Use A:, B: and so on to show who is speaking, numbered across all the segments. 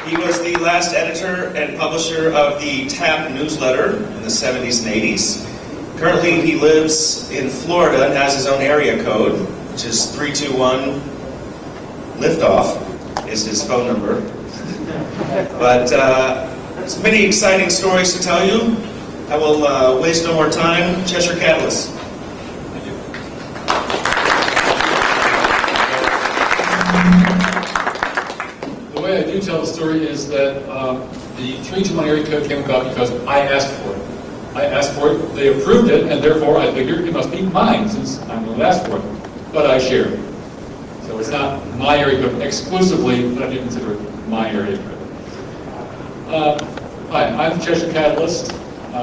A: He was the last editor and publisher of the TAP newsletter in the 70s and 80s. Currently, he lives in Florida and has his own area code, which is 321 Liftoff is his phone number. But there's many exciting stories to tell you. I will waste no more time. Cheshire Catalyst.
B: Thank you. The way I do tell the story is that the 321 area code came about because I asked for it. I asked for it, they approved it, and therefore I figured it must be mine since I'm the one who asked for it. But I share it. So it's not my area code exclusively, but I do consider it my area code. Hi, I'm the Cheshire Catalyst,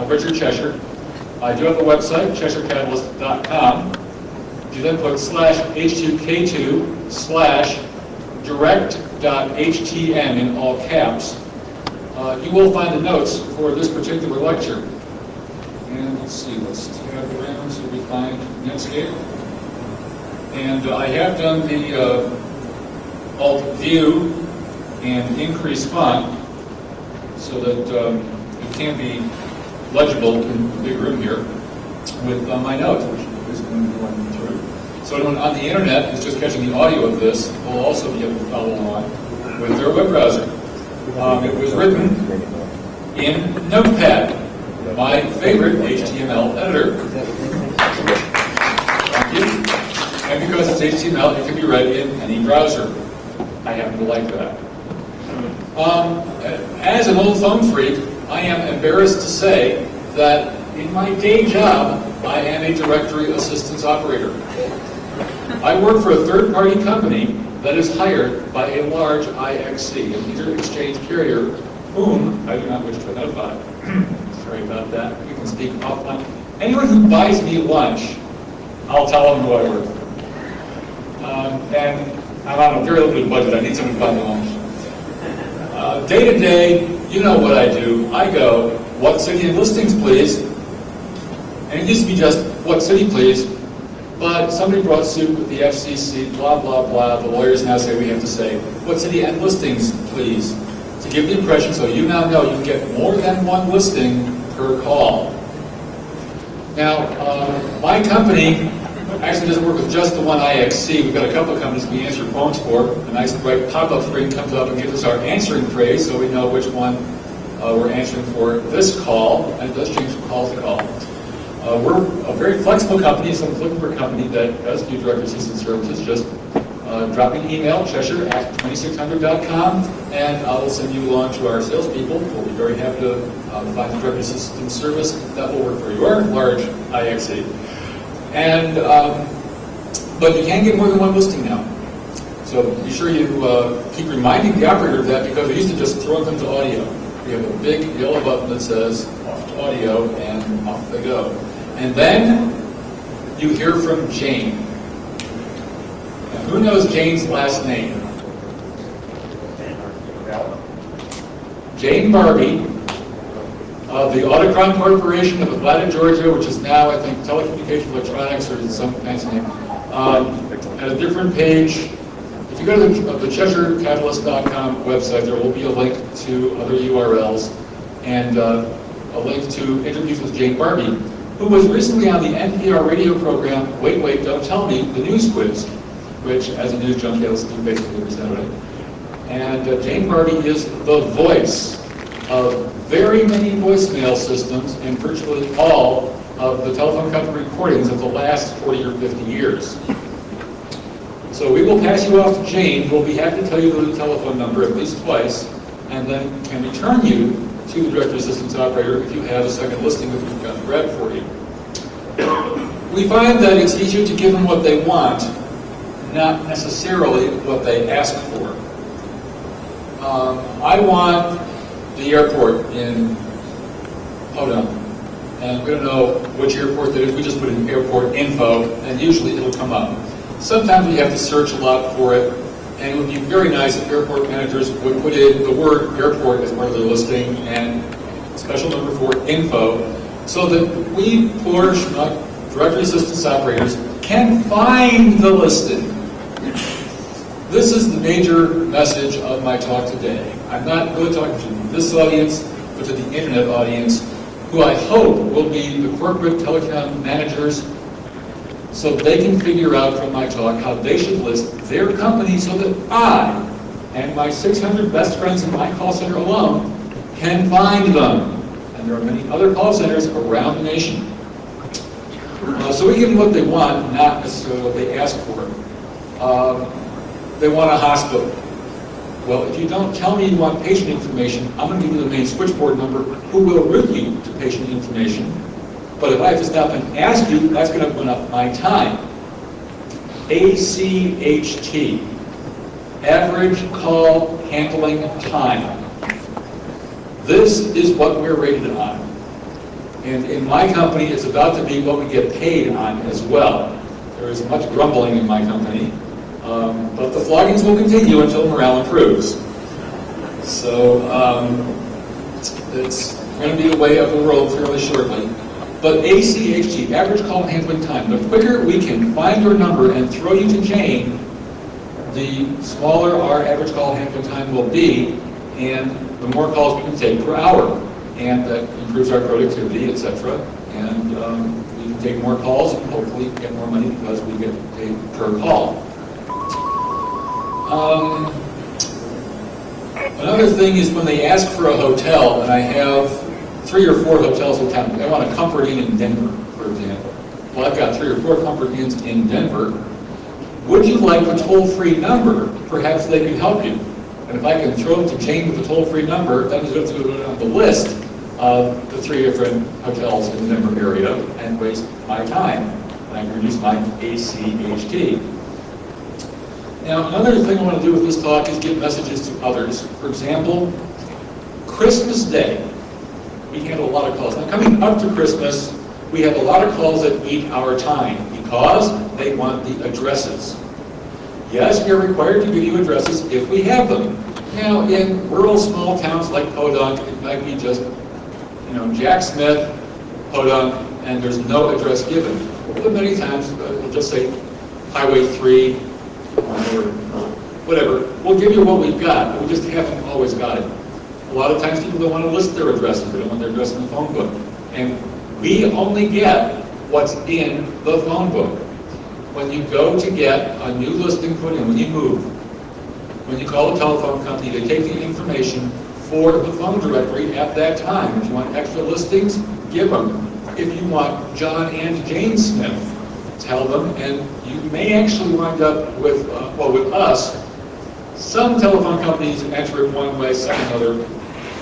B: Richard Cheshire. I do have a website, CheshireCatalyst.com. You then put /H2K2/direct.htm in all caps. You will find the notes for this particular lecture. And let's see, let's tab around so we find Netscape. And I have done the Alt View and increase font so that it can be legible in the big room here with my notes, which is going to be going through. So anyone on the internet who's just catching the audio of this will also be able to follow along with their web browser. It was written in Notepad, my favorite HTML editor. And because it's HTML, it can be read in any browser. I happen to like that. As an old phone freak, I am embarrassed to say that in my day job, I am a directory assistance operator. I work for a third-party company that is hired by a large IXC, an inter-exchange carrier, whom I do not wish to identify. Sorry about that. You can speak offline. Anyone who buys me lunch, I'll tell them who I work for. And I'm on a very limited budget. I need someone to buy me lunch. Day to day, you know what I do. I go, what city and listings, please? And it used to be just, what city, please? But somebody brought suit with the FCC, blah, blah, blah. The lawyers now say we have to say, what city and listings, please? To give the impression, so you now know you can get more than one listing per call. Now, my company actually doesn't work with just the one IXC. We've got a couple of companies we answer phones for. A nice bright pop-up screen comes up and gives us our answering phrase so we know which one we're answering for this call, and it does change from call to call. We're a very flexible company, so if you're looking for a company that does do direct assistance services, just drop me an email, cheshire@2600.com, and I'll send you along to our salespeople. We'll be very happy to find the direct assistance service that will work for your large IXC. And, but you can get more than one listing now. So be sure you keep reminding the operator of that, because we used to just throw them to audio. We have a big yellow button that says off to audio, and off they go. And then you hear from Jane. Now, who knows Jane's last name? Jane Barbie, of the Autocron Corporation of Atlanta, Georgia, which is now, I think, Telecommunication Electronics, or some fancy name, at a different page. If you go to the CheshireCatalyst.com website, there will be a link to other URLs and a link to interviews with Jane Barbie, who was recently on the NPR radio program, Wait, Wait, Don't Tell Me, the News Quiz, which, as a news junkie, I listen to basically every Saturday. And Jane Barbie is the voice of very many voicemail systems and virtually all of the telephone company recordings of the last 40 or 50 years. So we will pass you off to Jane, who will be happy to tell you the telephone number at least twice, and then can return you to the directory assistance operator if you have a second listing that we've got to grab for you. We find that it's easier to give them what they want, not necessarily what they ask for. I want the airport in Hodon, and we don't know which airport that is. We just put in airport info, and usually it'll come up. Sometimes we have to search a lot for it, and it would be very nice if airport managers would put in the word airport as part of their listing and special number for info, so that we poor directory assistance operators can find the listing. This is the major message of my talk today. I'm not really talking to this audience, but to the internet audience, who I hope will be the corporate telecom managers, so they can figure out from my talk how they should list their company so that I and my 600 best friends in my call center alone can find them. And there are many other call centers around the nation. So we give them what they want, not necessarily what they ask for. They want a hospital. Well, if you don't tell me you want patient information, I'm going to give you the main switchboard number who will route you to patient information. But if I have to stop and ask you, that's going to run up my time. ACHT, average call handling time. This is what we're rated on. And in my company, it's about to be what we get paid on as well. There is much grumbling in my company, but the floggings will continue until morale improves. So it's going to be a way of the world fairly shortly. But ACHT, average call handling time, the quicker we can find your number and throw you to Jane, the smaller our average call handling time will be, and the more calls we can take per hour. And that improves our productivity, etc. And we can take more calls and hopefully get more money because we get paid per call. Another thing is when they ask for a hotel, and I have 3 or 4 hotels in town. They want a Comfort Inn in Denver, for example. Well, I've got 3 or 4 Comfort Inns in Denver. Would you like a toll-free number? Perhaps they could help you. And if I can throw it to Jane with a toll-free number, that is going to go on the list of the 3 different hotels in the Denver area and waste my time. And I can reduce my ACHT. Now, another thing I want to do with this talk is give messages to others. For example, Christmas Day. We handle a lot of calls. Now, coming up to Christmas, we have a lot of calls that eat our time because they want the addresses. Yes, we are required to give you addresses if we have them. Now, in rural small towns like Podunk, it might be just, Jack Smith, Podunk, and there's no address given. But many times, we'll just say Highway 3, or whatever. We'll give you what we've got, but we just haven't always got it. A lot of times people don't want to list their addresses. They don't want their address in the phone book. And we only get what's in the phone book. When you go to get a new listing put in, when you move, when you call a telephone company, they take the information for the phone directory at that time. If you want extra listings, give them. If you want John and Jane Smith, tell them, and you may actually wind up with, with us, some telephone companies enter it one way, some another.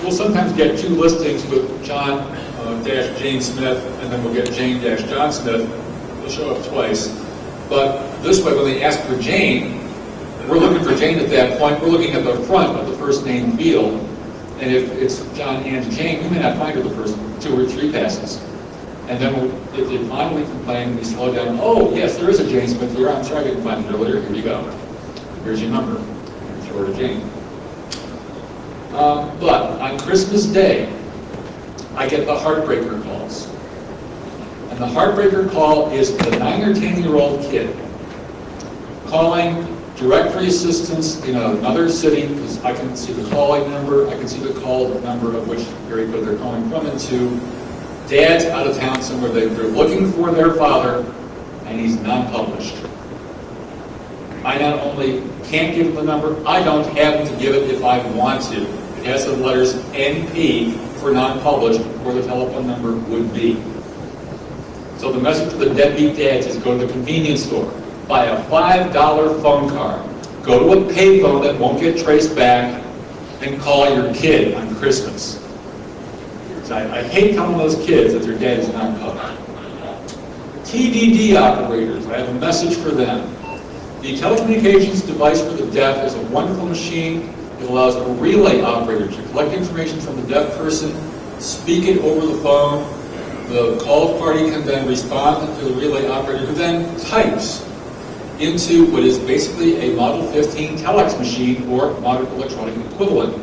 B: We'll sometimes get 2 listings with John-Jane Smith, and then we'll get Jane-John Smith. They'll show up twice. But this way, when they ask for Jane, we're looking for Jane at that point. We're looking at the front of the first name field. And if it's John and Jane, we may not find her the first 2 or 3 passes. And then if they finally complain, we slow down. Oh, yes, there is a Jane Smith here. I'm sorry I didn't find it earlier. Here you go. Here's your number. Throw her to Jane. But on Christmas Day, I get the heartbreaker calls. And the heartbreaker call is the 9 or 10-year-old kid calling directory assistance in another city, because I can see the calling number, I can see the call number of which area code they're calling from and to. Dad's out of town somewhere. They're looking for their father, and he's non-published. I not only can't give him the number, I don't have to give it if I want to. It has the letters NP for non-published, where the telephone number would be. So the message to the deadbeat dads is go to the convenience store, buy a $5 phone card, go to a payphone that won't get traced back, and call your kid on Christmas. So I hate telling those kids that their dad is not published. TDD operators, I have a message for them. The telecommunications device for the deaf is a wonderful machine. It allows a relay operator to collect information from the deaf person, speak it over the phone. The called party can then respond to the relay operator, who then types into what is basically a Model 15 telex machine or modern electronic equivalent.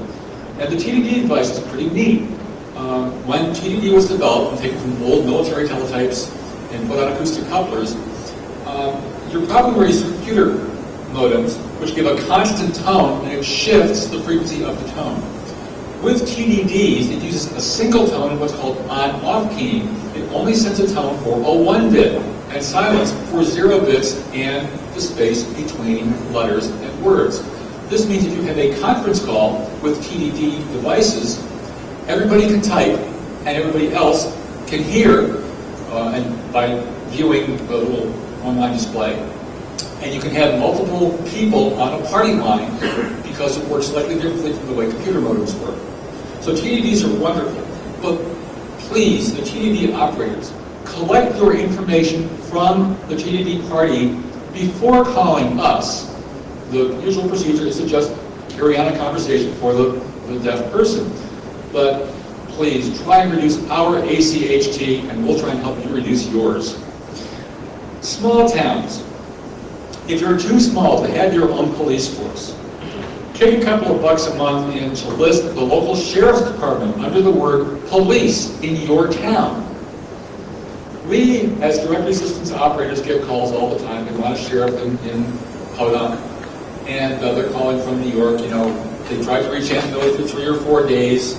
B: And the TDD device is pretty neat. When TDD was developed and taken from old military teletypes and put on acoustic couplers, you're probably where your computer modems, which give a constant tone, and it shifts the frequency of the tone. With TDDs, it uses a single tone in what's called on-off keying. It only sends a tone for a 1 bit, and silence for 0 bits and the space between letters and words. This means if you have a conference call with TDD devices, everybody can type, and everybody else can hear, and by viewing the little online display. And you can have multiple people on a party line because it works slightly differently from the way computer modems work. So TDDs are wonderful, but please, the TDD operators, collect your information from the TDD party before calling us. The usual procedure is to just carry on a conversation for the deaf person. But please, try and reduce our ACHT, and we'll try and help you reduce yours. Small towns. If you're too small to have your own police force, kick a couple of bucks a month in to list the local sheriff's department under the word police in your town. We, as directory systems operators, get calls all the time. They want a sheriff in Podunk, and they're calling from New York. You know, they tried to reach Aunt Millie for 3 or 4 days,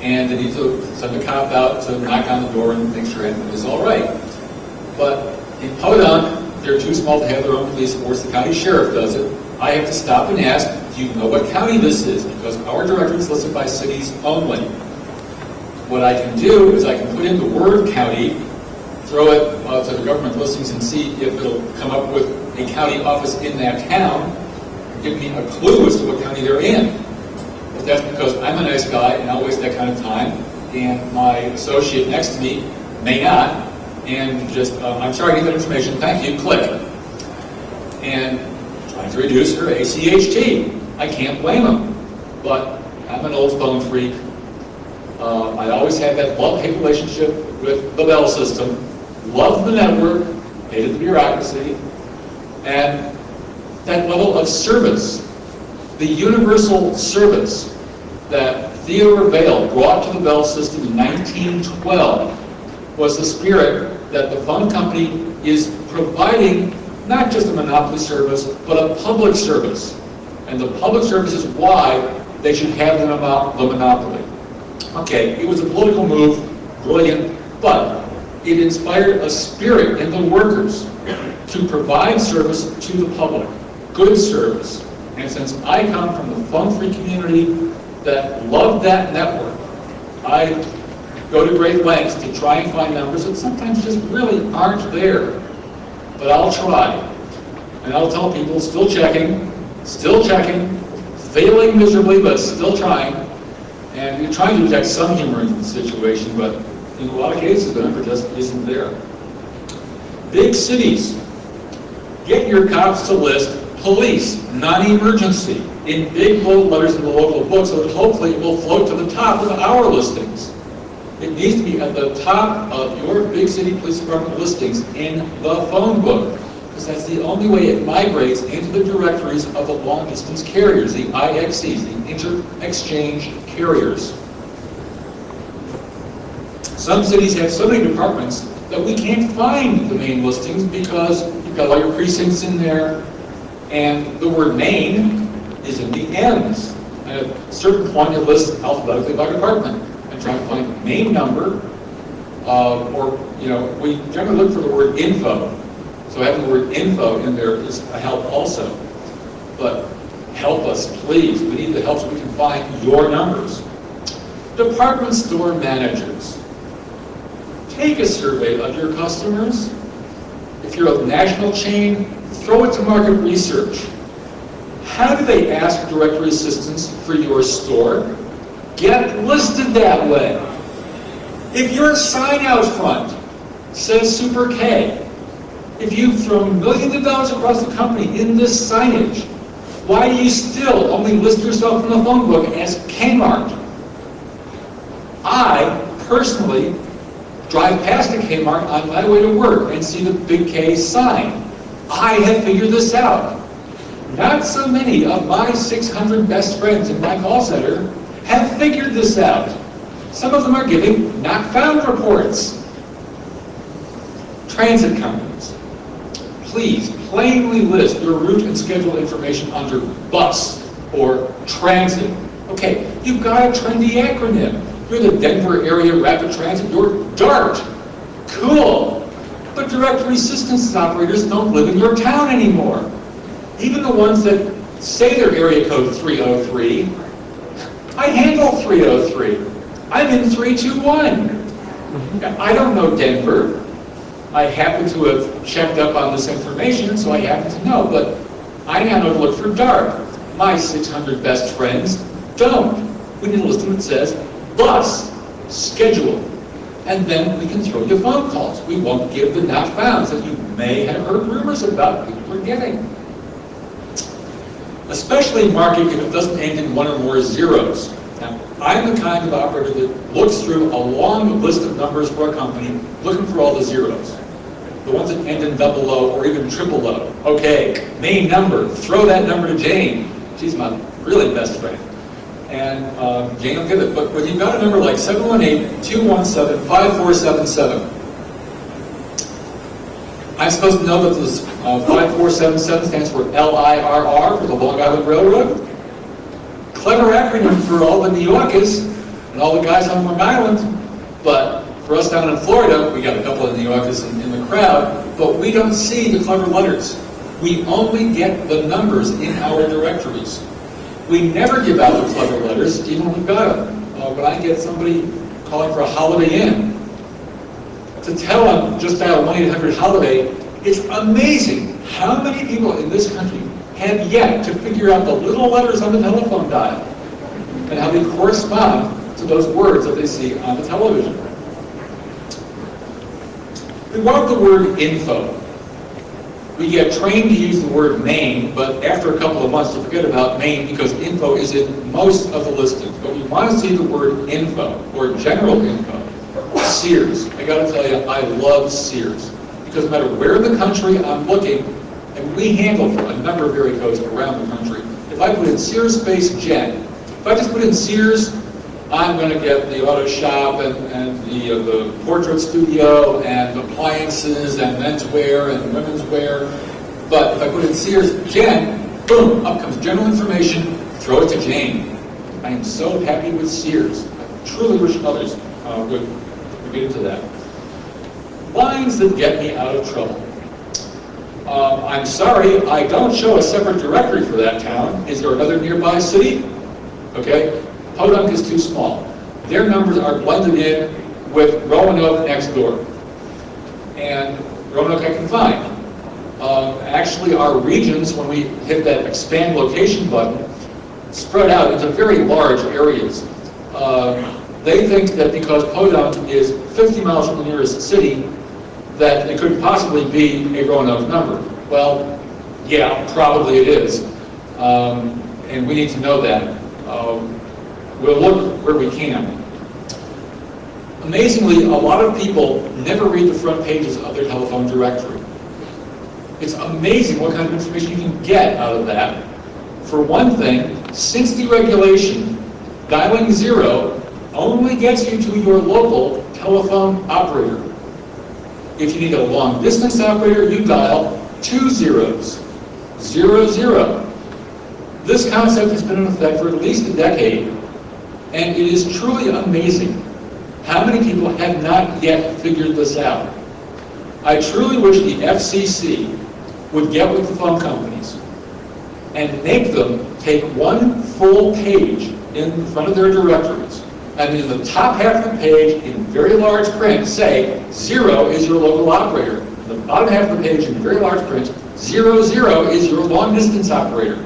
B: and they need to send a cop out to knock on the door and make sure Aunt Millie's all right. But in Podunk, they're too small to have their own police force. The county sheriff does it. I have to stop and ask, do you know what county this is? Because our directory is listed by cities only. What I can do is I can put in the word county, throw it to the government listings and see if it'll come up with a county office in that town, give me a clue as to what county they're in. But that's because I'm a nice guy and I'll waste that kind of time, and my associate next to me may not, and just, I'm sorry, I need that information, thank you, click. And trying to reduce her ACHT. I can't blame them, but I'm an old phone freak. I always had that love-hate relationship with the Bell system, loved the network, hated the bureaucracy, and that level of service, the universal service that Theodore Vail brought to the Bell system in 1912 was the spirit that the phone company is providing, not just a monopoly service, but a public service. And the public service is why they should have the monopoly. Okay, it was a political move, brilliant, but it inspired a spirit in the workers to provide service to the public, good service. And since I come from the phone free community that loved that network, I go to great lengths to try and find numbers that sometimes just really aren't there. But I'll try. And I'll tell people, still checking, failing miserably, but still trying. And we're trying to inject some humor into the situation, but in a lot of cases, the number just isn't there. Big cities. Get your cops to list police, non-emergency, in big bold letters in the local book, so that hopefully it will float to the top of our listings. It needs to be at the top of your big city police department listings in the phone book, because that's the only way it migrates into the directories of the long-distance carriers, the IXCs, the inter-exchange carriers. Some cities have so many departments that we can't find the main listings because you've got all your precincts in there, and the word main is in the ends. And at a certain point, it lists alphabetically by department. Trying to find the main number, or, you know, we generally look for the word info. So having the word info in there is a help also. But help us, please. We need the help so we can find your numbers. Department store managers. Take a survey of your customers. If you're a national chain, throw it to market research. How do they ask directory assistance for your store? Get listed that way. If your sign out front says Super K, if you've thrown millions of dollars across the company in this signage, why do you still only list yourself in the phone book as Kmart? I personally drive past a Kmart on my way to work and see the big K sign. I have figured this out. Not so many of my 600 best friends in my call center have figured this out. Some of them are giving not found reports. Transit companies. please plainly list your route and schedule information under bus or transit. Okay, you've got a trendy acronym. You're the Denver Area Rapid Transit, you're DART. Cool. But directory systems operators don't live in your town anymore. Even the ones that say they're area code 303, I handle 303. I'm in 321. I don't know Denver. I happen to have checked up on this information, so I happen to know, but I now know to look for DART. My 600 best friends don't. We need a listing that says bus, schedule, and then we can throw you phone calls. We won't give the not founds that you may have heard rumors about people are getting. Especially marking if it doesn't end in one or more zeros. Now, I'm the kind of operator that looks through a long list of numbers for a company, looking for all the zeros. The ones that end in double O or even triple O. Okay, main number, throw that number to Jane. She's my really best friend. And Jane will get it. But when you've got a number like 718-217-5477, I'm supposed to know that this 5477 stands for LIRR, for the Long Island Railroad. Clever acronym for all the New Yorkers and all the guys on Long Island. But for us down in Florida, we got a couple of New Yorkers in the crowd, but we don't see the clever letters. We only get the numbers in our directories. We never give out the clever letters, even when we've got them. When I get somebody calling for a Holiday Inn, to tell them just dial 1-800-HOLIDAY, it's amazing how many people in this country have yet to figure out the little letters on the telephone dial and how they correspond to those words that they see on the television. We want the word info. We get trained to use the word main, but after a couple of months you forget about main because info is in most of the listings. But we want to see the word info or general info. Sears. I got to tell you, I love Sears because no matter where in the country I'm looking, and we handle a number of area codes around the country. If I put in Sears space Gen, if I just put in Sears, I'm going to get the auto shop and the portrait studio and appliances and menswear and women's wear. But if I put in Sears Gen, boom, up comes general information, throw it to Jane. I am so happy with Sears. I truly wish others would get into that. Lines that get me out of trouble. I'm sorry, I don't show a separate directory for that town. Is there another nearby city? Okay, Podunk is too small. Their numbers are blended in with Roanoke next door. And Roanoke I can find. Actually, our regions, when we hit that expand location button, spread out into very large areas. They think that because Podunk is 50 miles from the nearest city, that it couldn't possibly be a Roanoke number. Well, yeah, probably it is. And we need to know that. We'll look where we can. Amazingly, a lot of people never read the front pages of their telephone directory. It's amazing what kind of information you can get out of that. For one thing, since deregulation, dialing 0 only gets you to your local telephone operator. If you need a long distance operator, you dial 2 zeros, 00. This concept has been in effect for at least a decade, and it is truly amazing how many people have not yet figured this out. I truly wish the FCC would get with the phone companies and make them take one full page in front of their directories, and in the top half of the page, in very large print, say 0 is your local operator. In the bottom half of the page, in very large print, 00 is your long distance operator.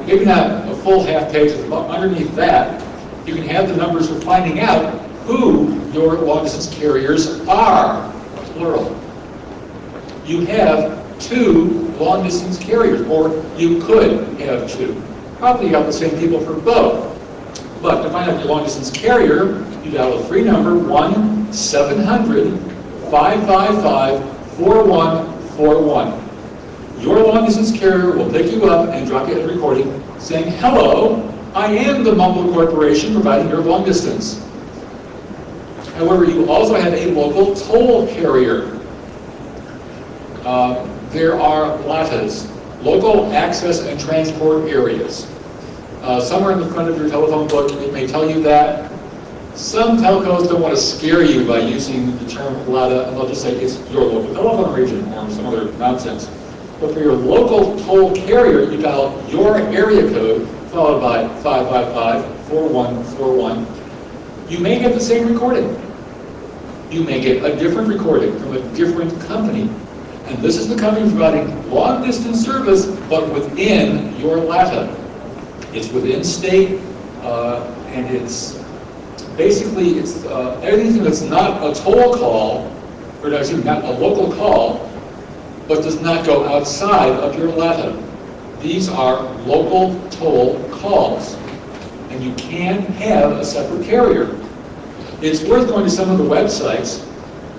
B: Maybe not a full half page, but underneath that, you can have the numbers for finding out who your long distance carriers are, plural. You have 2 long distance carriers, or you could have 2. Probably you got the same people for both. But to find out your long distance carrier, you dial a free number, 1-700-555-4141. Your long distance carrier will pick you up and drop you a recording saying, hello, I am the Mumble Corporation providing your long distance. However, you also have a local toll carrier. there are LATAs, local access and transport areas. Somewhere in the front of your telephone book, it may tell you that. Some telcos don't want to scare you by using the term LATA, and they'll just say it's your local telephone region or some other nonsense. But for your local toll carrier, you dial your area code, followed by 555-4141. You may get the same recording. You may get a different recording from a different company. And this is the company providing long-distance service, but within your LATA. It's within state, and it's basically everything that's not a toll call, or no, excuse me, not a local call, but does not go outside of your LATA. These are local toll calls, and you can have a separate carrier. It's worth going to some of the websites.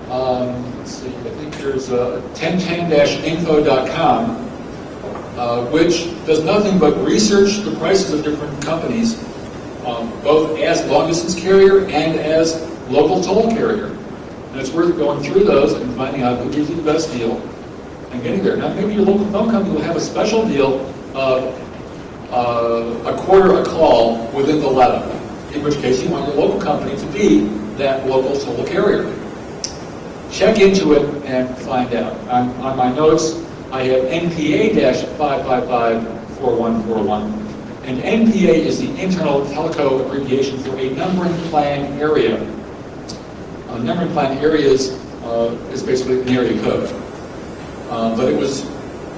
B: Let's see, I think there's 1010-info.com, which does nothing but research the prices of different companies, both as long-distance carrier and as local toll carrier. And it's worth going through those and finding out who gives you the best deal and getting there. Now, maybe your local phone company will have a special deal of a quarter a call within the LATA, in which case you want your local company to be that local toll carrier. Check into it and find out. On my notes, I have NPA-555-4141. And NPA is the internal telco abbreviation for a numbering plan area. Numbering plan areas is basically an area code. But it was,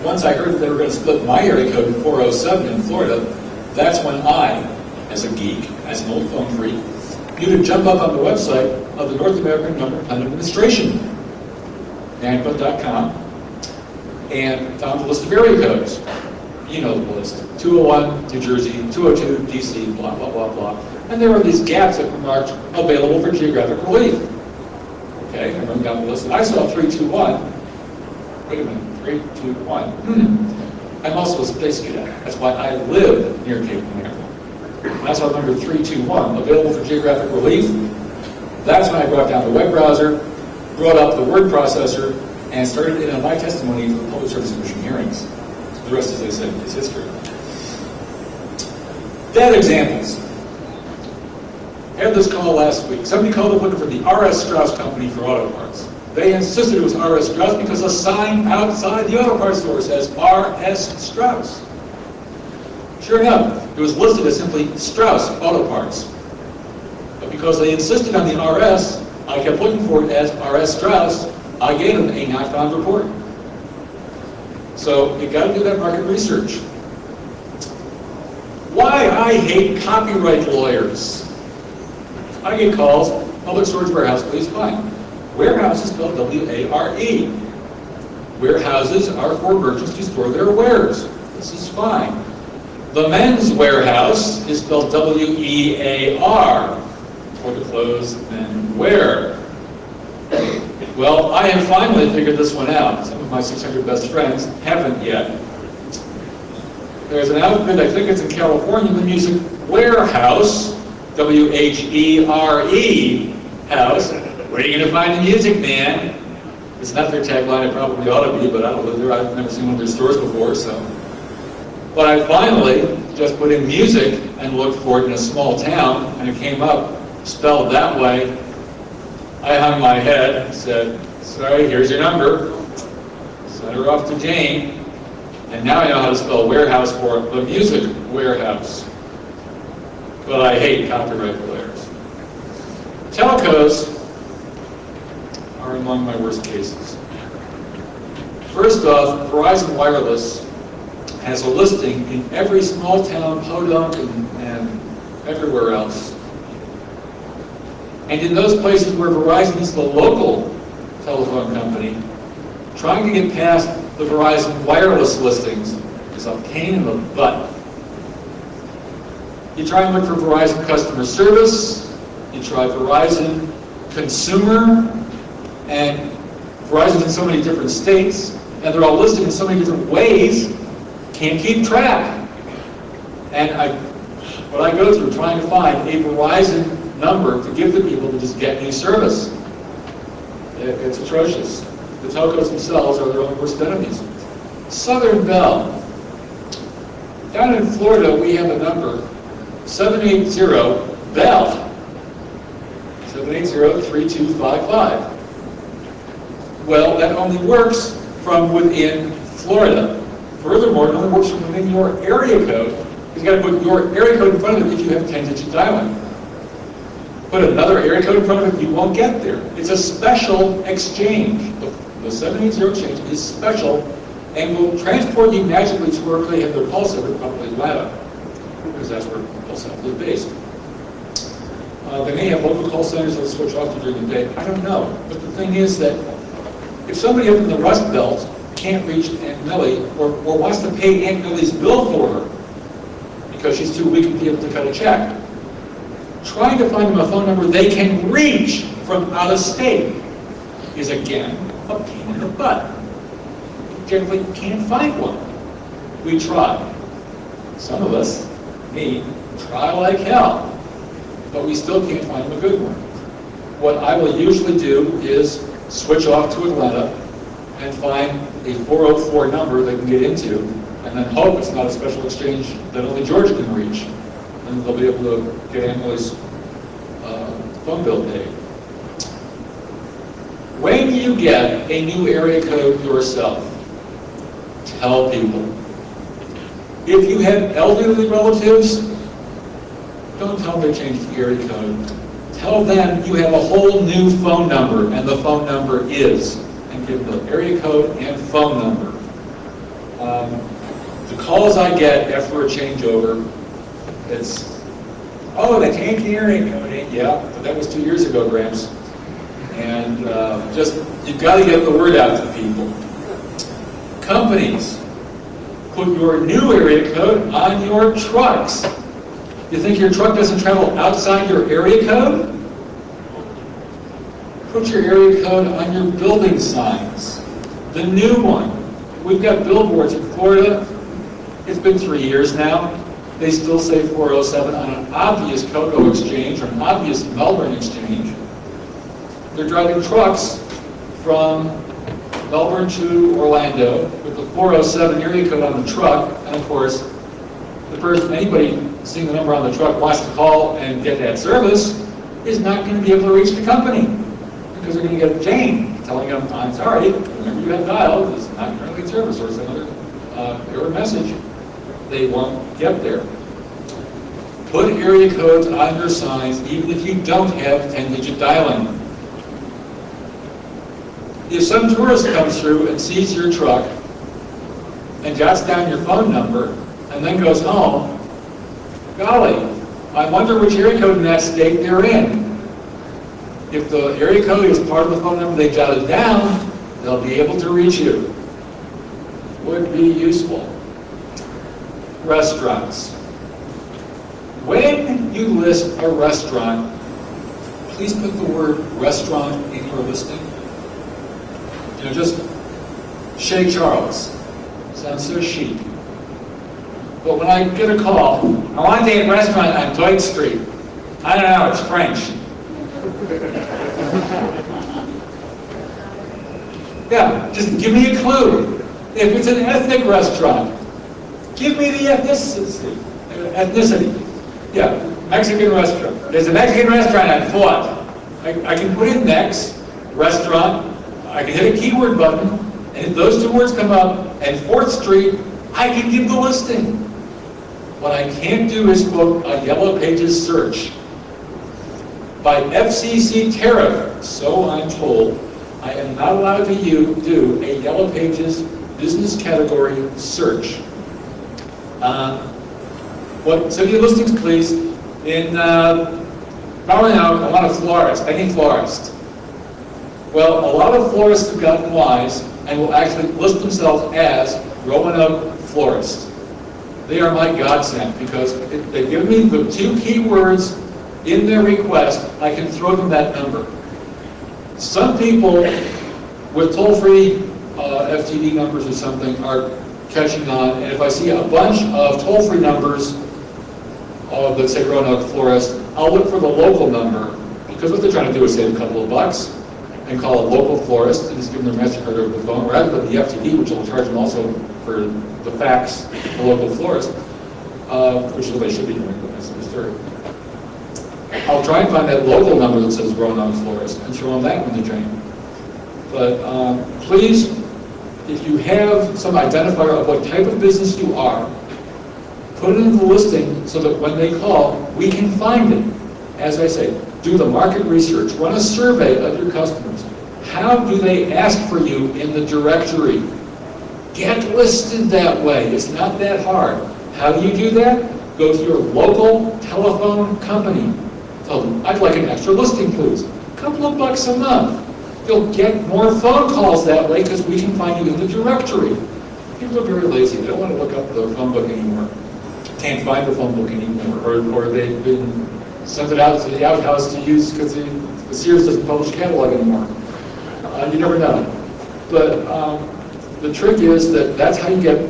B: once I heard that they were going to split my area code in 407 in Florida, that's when I, as a geek, as an old phone freak, knew to jump up on the website of the North American Numbering Plan Administration, NANPA.com, and found a list of area codes. You know the list. 201, New Jersey, 202, DC, blah, blah, blah, blah. And there were these gaps that were marked available for geographic relief. Okay, I went down the list, and I saw 321. Wait a minute, 321. I'm also a space cadet. That's why I live near Cape Canaveral. And I saw number 321, available for geographic relief. That's when I brought down the web browser, brought up the word processor, and started in on my testimony for the Public Service Commission hearings. The rest, as I said, is history. Bad examples. I had this call last week. Somebody called up looking for the R.S. Strauss Company for auto parts. They insisted it was R.S. Strauss because a sign outside the auto parts store says R.S. Strauss. Sure enough, it was listed as simply Strauss Auto Parts. But because they insisted on the R.S., I kept looking for it as R.S. Strauss. I gave them a not found report. So you've got to do that market research. Why I hate copyright lawyers. I get calls, public storage warehouse, please, fine. Warehouse is spelled W-A-R-E. Warehouses are for merchants to store their wares. This is fine. The men's warehouse is spelled W-E-A-R, for the clothes men wear. Well, I have finally figured this one out. Some of my 600 best friends haven't yet. There's an outfit, I think it's in California, the Music Warehouse, W-H-E-R-E, house. Where are you going to find the music, man? It's not their tagline, it probably ought to be, but I don't live there. I've never seen one of their stores before, so. But I finally just put in music and looked for it in a small town, and it came up spelled that way. I hung my head and said, sorry, here's your number. Sent her off to Jane. And now I know how to spell warehouse for the Music Warehouse. But I hate copyright lawyers. Telcos are among my worst cases. First off, Verizon Wireless has a listing in every small town, podunk, and everywhere else. And in those places where Verizon is the local telephone company, trying to get past the Verizon wireless listings is a pain in the butt. You try and look for Verizon customer service, you try Verizon consumer, and Verizon's in so many different states, and they're all listed in so many different ways, can't keep track. And what I go through trying to find a Verizon number to give to people to just get new service. It's atrocious. The telcos themselves are their own worst enemies. Southern Bell. Down in Florida, we have a number, 780-BELL. 780-3255. Well, that only works from within Florida. Furthermore, it only works from within your area code. You've got to put your area code in front of it if you have 10-digit dialing. Put another area code in front of it, you won't get there. It's a special exchange. The 780 exchange is special and will transport you magically to where they have their call center, probably Atlanta, because that's where call center is based. They may have local call centers that switch off during the day. I don't know. But the thing is that if somebody up in the Rust Belt can't reach Aunt Millie or wants to pay Aunt Millie's bill for her because she's too weak to be able to cut a check, trying to find them a phone number they can reach from out of state is, again, a pain in the butt. You generally can't find one. We try. Some of us, me, try like hell, but we still can't find a good one. What I will usually do is switch off to Atlanta and find a 404 number they can get into, and then hope it's not a special exchange that only Georgia can reach. And they'll be able to get Aunt Millie's phone bill paid. When you get a new area code yourself, tell people. If you have elderly relatives, don't tell them they changed the area code. Tell them you have a whole new phone number, and the phone number is, and give them the area code and phone number. The calls I get after a changeover, it's, oh, they changed the area code. Yeah, but that was 2 years ago, Gramps. And you've got to get the word out to people. Companies, put your new area code on your trucks. You think your truck doesn't travel outside your area code? Put your area code on your building signs. The new one. We've got billboards in Florida. It's been 3 years now. They still say 407 on an obvious Cocoa exchange or an obvious Melbourne exchange. They're driving trucks from Melbourne to Orlando with the 407 area code on the truck, and of course, anybody seeing the number on the truck wants to call and get that service is not going to be able to reach the company because they're going to get a Jane telling them, I'm sorry, the number you have dialed is not currently in service, or some other error message. They won't get there. Put area codes on your signs even if you don't have 10-digit dialing. If some tourist comes through and sees your truck and jots down your phone number and then goes home, golly, I wonder which area code in that state they're in. If the area code is part of the phone number they jotted down, they'll be able to reach you. Would be useful. Restaurants. When you list a restaurant, please put the word restaurant in your listing. You know, just Chez Charles. Sounds so chic. But when I get a call, I want to eat a restaurant on Dwight Street. I don't know, it's French. Yeah, just give me a clue. If it's an ethnic restaurant, give me the ethnicity. Yeah, Mexican restaurant. There's a Mexican restaurant on 4th. I can put in next, restaurant, I can hit a keyword button, and if those two words come up, and 4th Street, I can give the listing. What I can't do is quote a Yellow Pages search. By FCC tariff, so I'm told, I am not allowed to do a Yellow Pages business category search. City listings, please. In Maryland, I want a florist. I need florist. Well, a lot of florists have gotten wise and will actually list themselves as Roanoke florist. They are my godsend because if they give me the 2 keywords in their request, I can throw them that number. Some people with toll-free FTD numbers or something are catching on, and if I see a bunch of toll-free numbers that say Roanoke florist, I'll look for the local number because what they're trying to do is save a couple of bucks. and call a local florist and just give them their MasterCard over the phone, rather than the FTD, which will charge them also for the fax, the local florist, which is what they should be doing, but that's a mystery. I'll try and find that local number that says Roanoke Florist and throw on that one to drain. But please, if you have some identifier of what type of business you are, put it in the listing so that when they call, we can find it. As I say, do the market research, run a survey of your customers. How do they ask for you in the directory? Get listed that way. It's not that hard. How do you do that? Go to your local telephone company. Tell them, I'd like an extra listing, please. A couple of bucks a month. You'll get more phone calls that way because we can find you in the directory. People are very lazy. They don't want to look up the phone book anymore. Can't find the phone book anymore. Or they've been sent it out to the outhouse to use because the Sears doesn't publish catalog anymore. You never know. But the trick is that that's how you get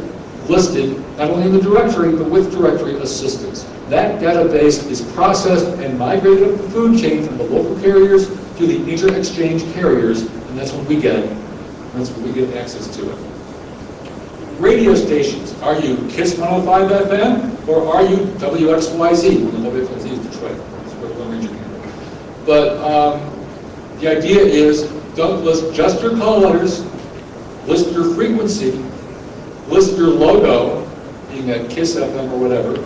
B: listed, not only in the directory, but with directory assistance. That database is processed and migrated up the food chain from the local carriers to the inter-exchange carriers, and that's when we get it. That's when we get access to it. Radio stations. Are you KISS 105 FM, or are you WXYZ? Well, WXYZ is Detroit. That's where the region is. But the idea is, don't list just your call letters, list your frequency, list your logo, being a KISS FM or whatever.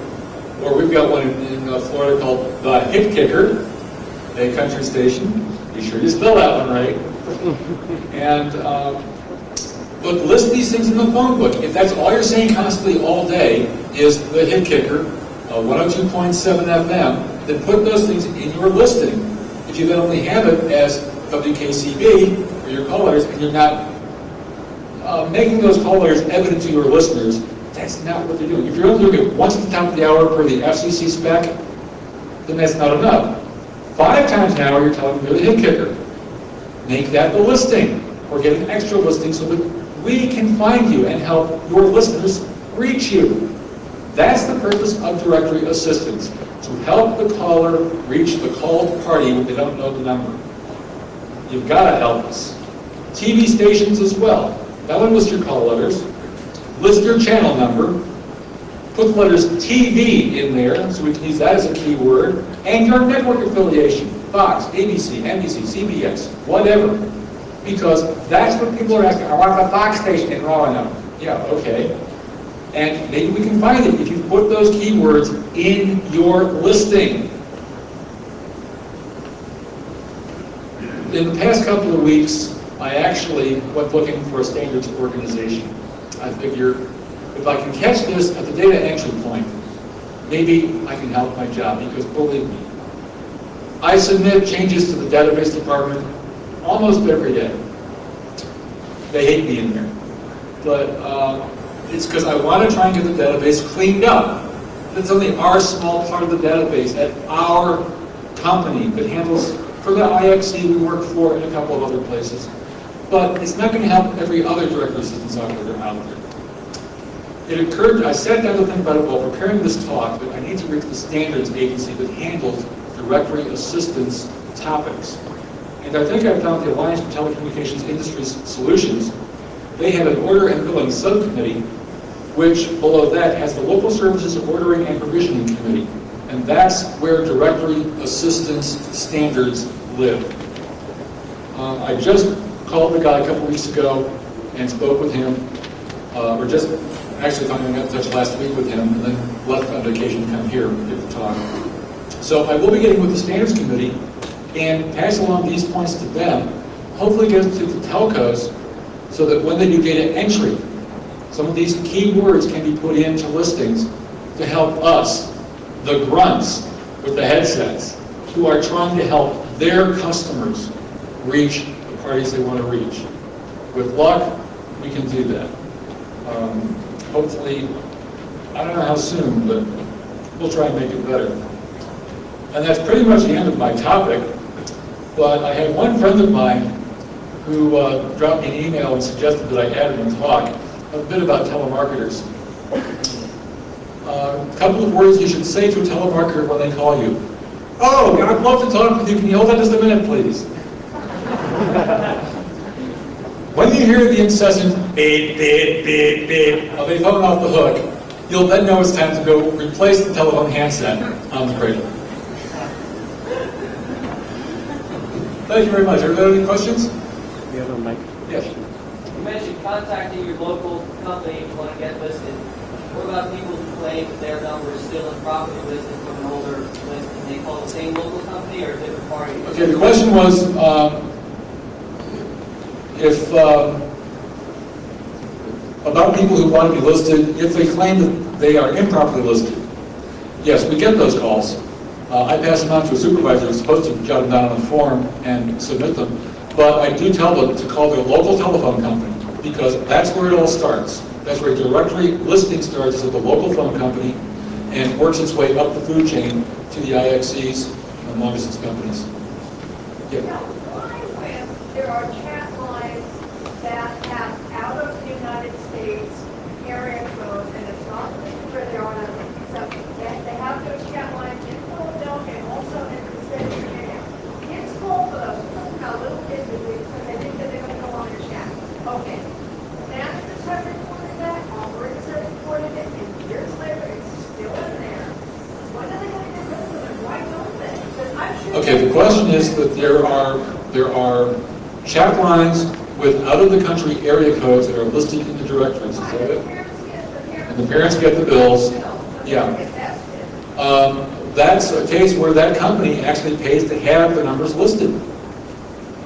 B: Or we've got one in Florida called the Hit Kicker, a country station. Be sure you spell that one right. And but list these things in the phone book. If that's all you're saying constantly all day is the Hit Kicker, 102.7 FM, then put those things in your listing. If you then only have it as WKCB for your call letters, and you're not making those call letters evident to your listeners, that's not what they're doing. If you're only doing it once at the top of the hour per the FCC spec, then that's not enough. 5 times an hour, you're telling them you're the Hit Kicker. Make that the listing, or get an extra listing so that we can find you and help your listeners reach you. That's the purpose of directory assistance, to help the caller reach the called party when they don't know the number. You've got to help us. TV stations as well. Not only list your call letters, list your channel number, put the letters TV in there, so we can use that as a keyword, and your network affiliation, Fox, ABC, NBC, CBS, whatever. Because that's what people are asking. I want a Fox station in Roanoke. Yeah, okay. And maybe we can find it if you put those keywords in your listing. In the past couple of weeks, I actually went looking for a standards organization. I figure if I can catch this at the data entry point, maybe I can help my job, because believe me, I submit changes to the database department almost every day. They hate me in there. But it's because I want to try and get the database cleaned up. That's only our small part of the database at our company that handles, for the IXC we work for, and a couple of other places. But it's not going to help every other directory assistance software out there. It occurred, I sat down to think about it while preparing this talk, that I need to reach the standards agency that handles directory assistance topics. And I think I found the Alliance for Telecommunications Industries Solutions. They have an order and billing subcommittee, which below that has the local services ordering and provisioning committee. And that's where directory assistance standards live. I just called the guy a couple weeks ago and spoke with him, or just actually finally got in touch last week with him, and then left on vacation to come here and give the talk. So I will be getting with the standards committee and pass along these points to them, hopefully get to the telcos, so that when they do data entry, some of these keywords can be put into listings to help us, the grunts with the headsets, who are trying to help their customers reach the parties they want to reach. With luck, we can do that. Hopefully, I don't know how soon, but we'll try and make it better. And that's pretty much the end of my topic, but I had one friend of mine who dropped me an email and suggested that I add in the talk a bit about telemarketers. A couple of words you should say to a telemarketer when they call you. Oh, I'd love to talk with you. Can you hold on just a minute, please? When you hear the incessant beep, beep, beep, beep of a phone off the hook, you'll then know it's time to go replace the telephone handset on the cradle. Thank you very much. Are there any questions?
C: You have a mic?
B: Yes.
D: You mentioned contacting your local company if you want to get listed. What about people who claim that their number is still improperly listed from an older list? Can they call the same local company or a different party?
B: Okay, the question was about people who want to be listed if they claim that they are improperly listed. Yes, we get those calls. I pass them on to a supervisor who's supposed to jot them down on a form and submit them. But I do tell them to call their local telephone company because that's where it all starts. That's where directory listing starts at the local phone company and works its way up the food chain to the IXCs and long distance companies. Yeah.
E: Now, why when there are chat lines that have out of the United States area code and it's not where they are now, so they have those chat lines in Philadelphia and also in the state of Virginia. Kids call for those. Now, little kids do it because they think that they're going to go on the chat. Okay. Managers have reported that, operators have reported it, and years later it's still in there. When are they going to get rid of it? Why don't they? Because I'm sure.
B: Okay, the question is that there are chat lines with out-of-the-country area codes that are listed in the directories. Is that it? And the parents get the bills. Yeah. That's a case where that company actually pays to have the numbers listed.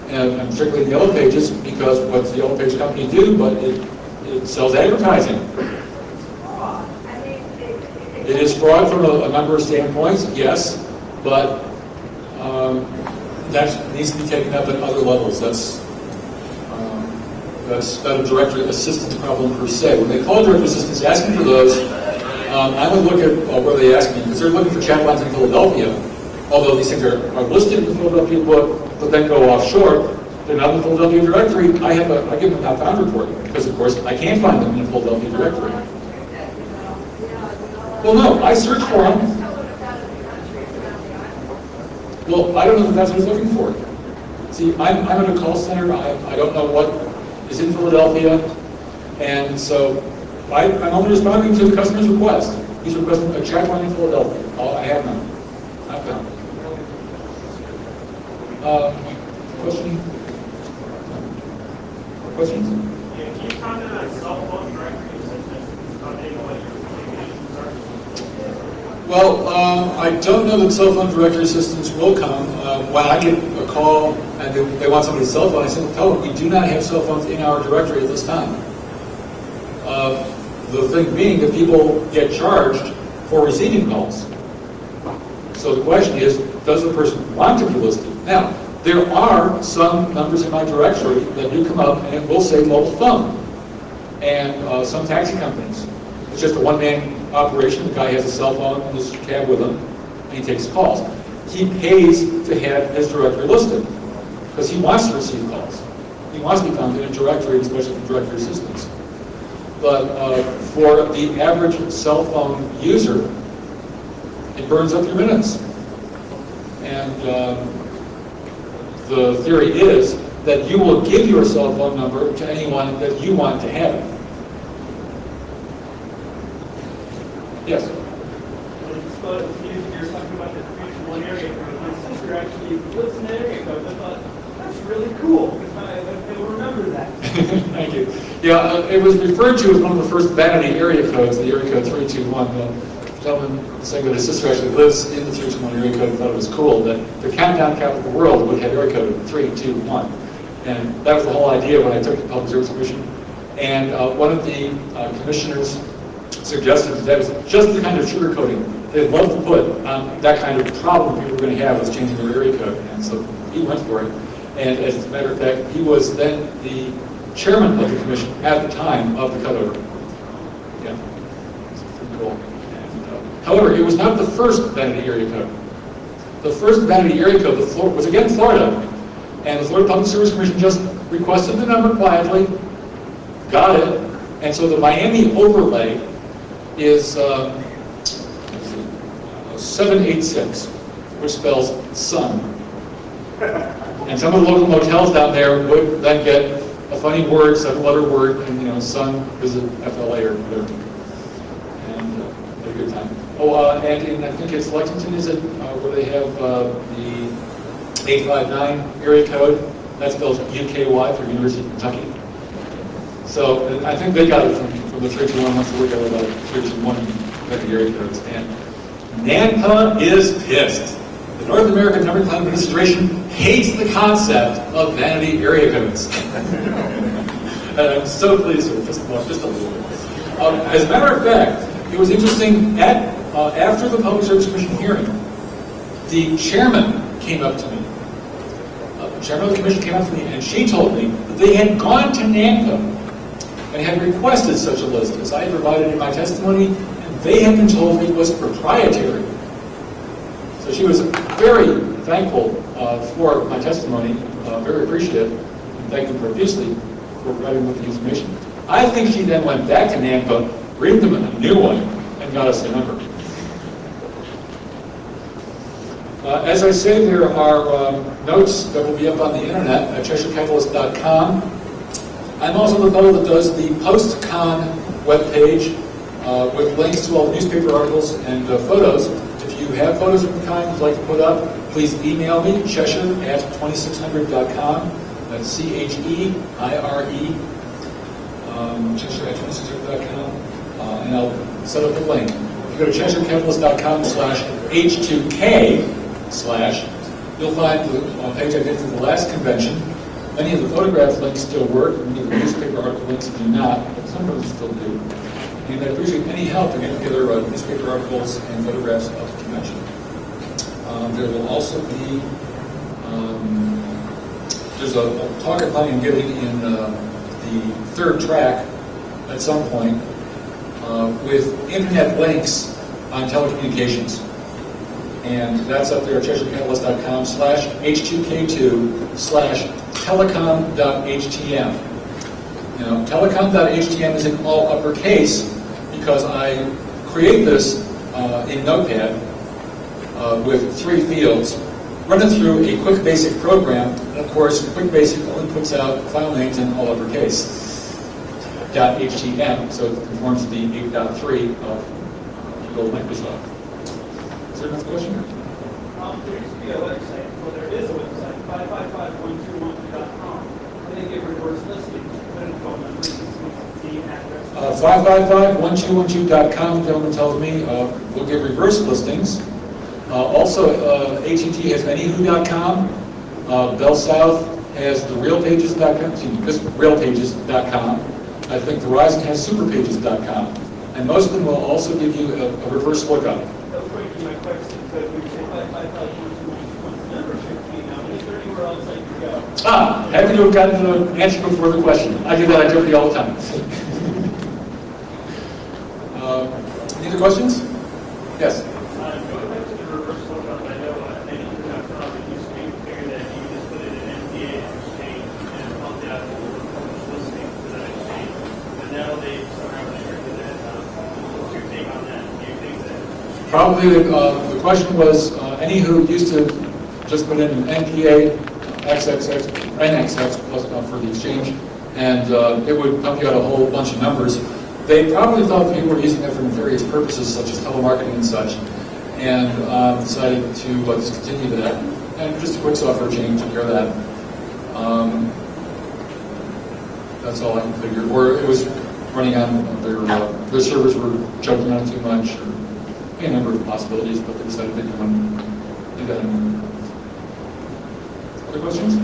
B: And particularly in the Yellow Pages, because what's the Yellow Page company do? But it sells advertising. It is fraud from a number of standpoints, yes, but that needs to be taken up at other levels. That's not a directory assistance problem per se. When they call directory assistance asking for those, I would look at where they ask me, because they're looking for chat lines in Philadelphia, although these things are listed in the Philadelphia book, but then go offshore. They're not in the Philadelphia directory. I give them a not found report, because of course I can't find them in the Philadelphia directory. Well, no, I search for them. Well, I don't know if that's what he's looking for. See, I'm at a call center. I don't know what is in Philadelphia, and so I'm only responding to the customer's request. He's requesting a chat line in Philadelphia. I have none. Not found. Question? Questions?
F: Yeah, can you comment on cell phone directory assistance? How they know what your communications are?
B: Well, I don't know that cell phone directory assistance will come. When I get a call and they want somebody's cell phone, I simply tell them we do not have cell phones in our directory at this time. The thing being that people get charged for receiving calls. So the question is, does the person want to be listed? Now, there are some numbers in my directory that do come up and it will say mobile phone. And some taxi companies. It's just a one-man operation. The guy has a cell phone in his cab with him and he takes calls. He pays to have his directory listed because he wants to receive calls. He wants to be found in a directory, especially in directory assistance. But for the average cell phone user, it burns up your minutes. And the theory is that you will give your cell phone number to anyone that you want to have it. Yes?
F: You're talking about the 321 area code. My sister actually lives in that area code. I thought, that's really cool, because they will remember that.
B: Thank you. Yeah, it was referred to as one of the first vanity area codes, the area code 321. The gentleman saying that his sister actually lives in the 321 area code and thought it was cool that the countdown capital of the world would have area code 321. And that was the whole idea when I took the Public Service Commission. And one of the commissioners suggested that was just the kind of sugarcoating they'd love to put on that kind of problem people were going to have with changing their area code. And so he went for it. And as a matter of fact, he was then the chairman of the commission at the time of the cutover. Yeah, it's pretty cool. And, however, it was not the first vanity area code. The first vanity area code was again Florida. And the Florida Public Service Commission just requested the number quietly, got it, and so the Miami overlay is 786, which spells sun. And some of the local motels down there would then get a funny word, seven-letter word, and son visit FLA or whatever. And had a good time. Oh, and in, I think it's Lexington, is it, where they have the 859 area code? That's spelled UKY for University of Kentucky. So I think they got it from the 321 once we got about 321 Kentucky area codes. And NANPA is pissed. The North American Number Plan Administration hates the concept of vanity area codes. And I'm so pleased with just a little bit. As a matter of fact, it was interesting, after the Public Service Commission hearing, the chairman came up to me. The chairman of the commission came up to me, and she told me that they had gone to NANPA and had requested such a list, as I had provided in my testimony, and they had been told it was proprietary. So she was very thankful for my testimony, very appreciative, and thanked them profusely for providing with the information. I think she then went back to NANPA, read them a new one, and got us the number. As I say, there are notes that will be up on the internet at CheshireCapitalist.com. I'm also the fellow that does the post-con webpage with links to all the newspaper articles and photos. If you have photos of the kind you'd like to put up, please email me, Cheshire@2600.com. That's CHEIRE, Cheshire@2600.com, and I'll set up a link. If you go to CheshireCapitalist.com/H2K/, you'll find the page I did for the last convention. Many of the photograph links still work, many of the newspaper article links do not, but some of them still do. And I appreciate any help in getting together newspaper articles and photographs of the convention. There will also be, there's a talk I'm planning on getting in the third track at some point with internet links on telecommunications. And that's up there at CheshireCapitalist.com/H2K2/telecom.htm. Now, telecom.htm is in all uppercase because I create this in Notepad with 3 fields, run it through a quick basic program, and of course, quick basic only puts out file names in all uppercase. .htm, so it conforms to the 8.3 of Microsoft. Is there another question?
F: There used to be a website, well, there is a website, 555-121.com. They give reverse listings, phone numbers, the address.
B: 555-1212.com, the gentleman tells me, will give reverse listings. Also, AT&T has anywho.com. Bell South has therealpages.com, just realpages.com. I think Verizon has superpages.com. And most of them will also give you a reverse lookup.
F: That was going to be my question, but we say 555-121 membership fee now, but is there anywhere else I can go?
B: Happy to have gotten the answer before the question. I do that at Jeopardy all the time. Any other questions? Yes?
F: Going back to the reverse lookup, I know anything.com used to be figured that you just put it in NDA exchange and pumped out all the published listings to that exchange. But now they somehow restricted that. What's your take on that? Do you think that?
B: Probably the question was, any who used to just put in an NPA, XXX, NXX plus for the exchange, and it would pump you out a whole bunch of numbers. They probably thought that people were using that for nefarious purposes, such as telemarketing and such, and decided to discontinue that. And just a quick software change took care of that. That's all I can figure. Or it was running on their servers were choking on it too much, or a number of possibilities, but they decided they didn't want to do that anymore. Other questions?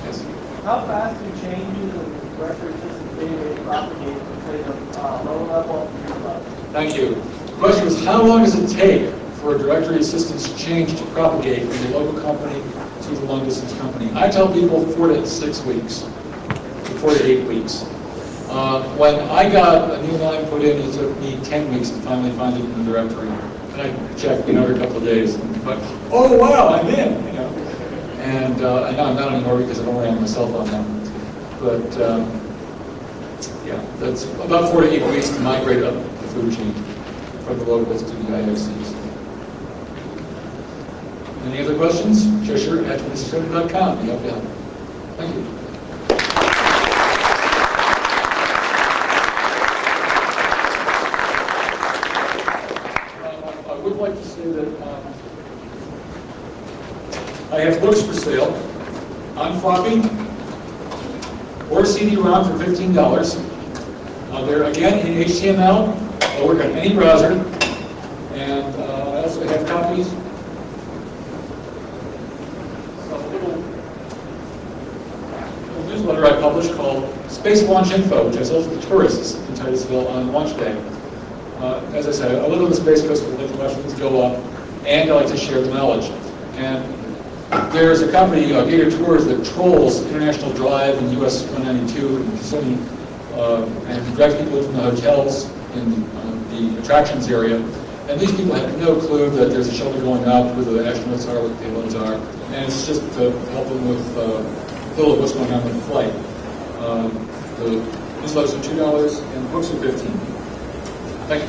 B: Yes.
C: How fast do changes in directory system data propagate from, say, the low level to your level?
B: Thank you. The question was, how long does it take for a directory assistance change to propagate from the local company to the long distance company? I tell people 4 to 6 weeks, 4 to 8 weeks. When I got a new line put in, it took me 10 weeks to finally find it in the directory. And I checked, every couple of days, and thought, oh wow, I'm in, And now I'm not anymore because I'm only on my cell phone now. But yeah, that's about 4 to 8 weeks to migrate up the food chain from the locals to the IOCs. Any other questions? Cheshire@twisted.com. Be happy to help. Thank you. I would like to say that I have books for sale on floppy or CD-ROM for $15. They're again in HTML. They'll work on any browser. And I also have copies of a little newsletter I published called Space Launch Info, which I sell to the tourists in Titusville on launch day. As I said, I live on the Space Coast, I like to watch things go up, and I like to share the knowledge. And there's a company, Gator Tours, that trolls International Drive and US 192 and Kissimmee, and drags people in from the hotels in the attractions area. And these people have no clue that there's a shuttle going up, where the astronauts are, what the payloads are, and it's just to help them with little of what's going on with the flight. The newsletters are $2 and the books are $15. Thank you.